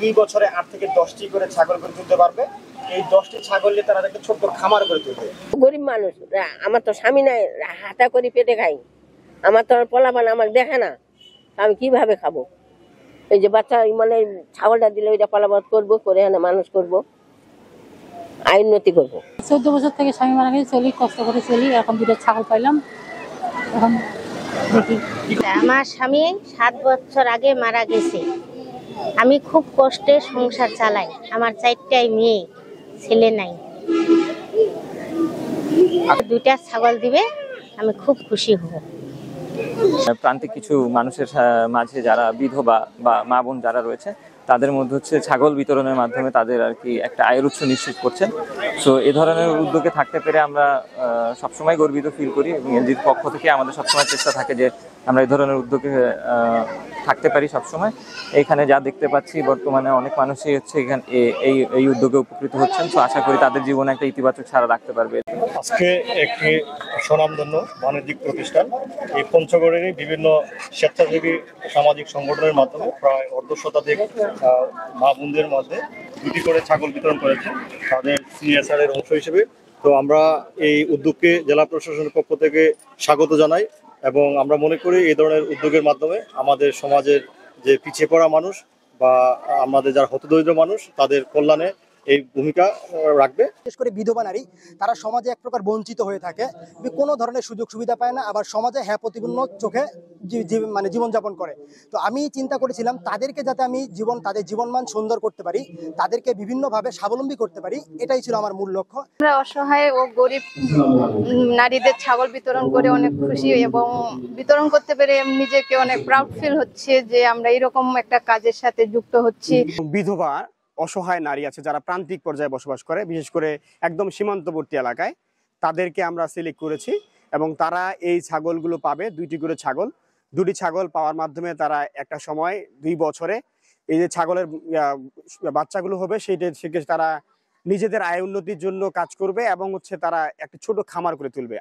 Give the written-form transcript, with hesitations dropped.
দুই বছরে 8 থেকে 10টি করে ছাগল করে তুলতে পারবে। এই 10টি ছাগল নিয়ে তারা একটা ছোট্ট খামার করে তুলবে। গরিব মানুষ, আমার তো স্বামী নাই, হাতা করে পেটে খাই। আমার তো পোলাপান আমাকে দেখে না, আমি কিভাবে খাবো? এই যে বাচ্চা মানে ছাগলটা দিলে ওইটা পালাবাদ করবো, করে এনে মানুষ করবো, আয় উন্নতি করবো। 14 বছর থেকে স্বামী মারা গেছে, চলি কষ্ট করে চলি, এখন 2টা ছাগল পাইলাম। এখন দেখি। আমার স্বামী 7 বছর আগে মারা গেছে। আমি খুব কষ্টে সংসার চালাই। আমার 4টাই মেয়ে, ছেলে নাই। 2টা ছাগল দিবে, আমি খুব খুশি হব। প্রান্তিক কিছু মানুষের মাঝে যারা বিধবা বা মা বোন যারা রয়েছে, তাদের মধ্যে হচ্ছে ছাগল বিতরণের মাধ্যমে তাদের আর কি একটা আয়ের উৎস নিশ্চিত করছেন। সো এই ধরনের উদ্যোগে থাকতে পেরে আমরা সবসময় গর্বিত ফিল করি এবং এনজিওর পক্ষ থেকে আমাদের সবসময় চেষ্টা থাকে যে আমরা এই ধরনের উদ্যোগে থাকতে পারি সবসময়। এখানে যা দেখতে পাচ্ছি বর্তমানে অনেক মানুষই হচ্ছে এখানে এই উদ্যোগে উপকৃত হচ্ছেন। তো আশা করি তাদের জীবনে একটা ইতিবাচক ছাড়া রাখতে পারবে। আজকে একটি স্বনামধন্য বাণিজ্যিক প্রতিষ্ঠান এই পঞ্চগড়েরই বিভিন্ন স্বেচ্ছাসেবী সামাজিক সংগঠনের মাধ্যমে প্রায় 1/2 শতাধিক মা বোনদের মধ্যে 2টি করে ছাগল বিতরণ করেছে তাদের CSR এর অংশ হিসেবে। তো আমরা এই উদ্যোগকে জেলা প্রশাসনের পক্ষ থেকে স্বাগত জানাই এবং আমরা মনে করি এই ধরনের উদ্যোগের মাধ্যমে আমাদের সমাজের যে পিছিয়ে পড়া মানুষ বা আমাদের যারা হতদরিদ্র মানুষ তাদের কল্যাণে এই ভূমিকা রাখবে। বিশেষ করে বিধবা নারী, তারা সমাজে এক প্রকার বঞ্চিত হয়ে থাকে, কোনো ধরনের সুযোগ সুবিধা পায় না, আবার সমাজে প্রতিপন্ন চোখে মানে জীবনযাপন করে। তো আমি চিন্তা করেছিলাম তাদেরকে যাতে আমি তাদের জীবনমান সুন্দর করতে পারি, তাদেরকে বিভিন্নভাবে স্বাবলম্বী করতে পারি, এটাই ছিল আমার মূল লক্ষ্য। আমরা অসহায় ও গরিব নারীদের ছাগল বিতরণ করে অনেক খুশি এবং বিতরণ করতে পেরে নিজেকে অনেক প্রাউড ফিল হচ্ছে যে আমরা এরকম একটা কাজের সাথে যুক্ত হচ্ছি। বিধবা অসহায় নারী আছে যারা প্রান্তিক পর্যায়ে বসবাস করে, বিশেষ করে একদম সীমান্তবর্তী এলাকায়, তাদেরকে আমরা সিলেক্ট করেছি এবং তারা এই ছাগলগুলো পাবে। 2টি করে ছাগল, 2টি ছাগল পাওয়ার মাধ্যমে তারা একটা সময় 2 বছরে এই যে ছাগলের বাচ্চাগুলো হবে সেইটা তারা নিজেদের আয় উন্নতির জন্য কাজ করবে এবং হচ্ছে তারা একটা ছোট খামার করে তুলবে।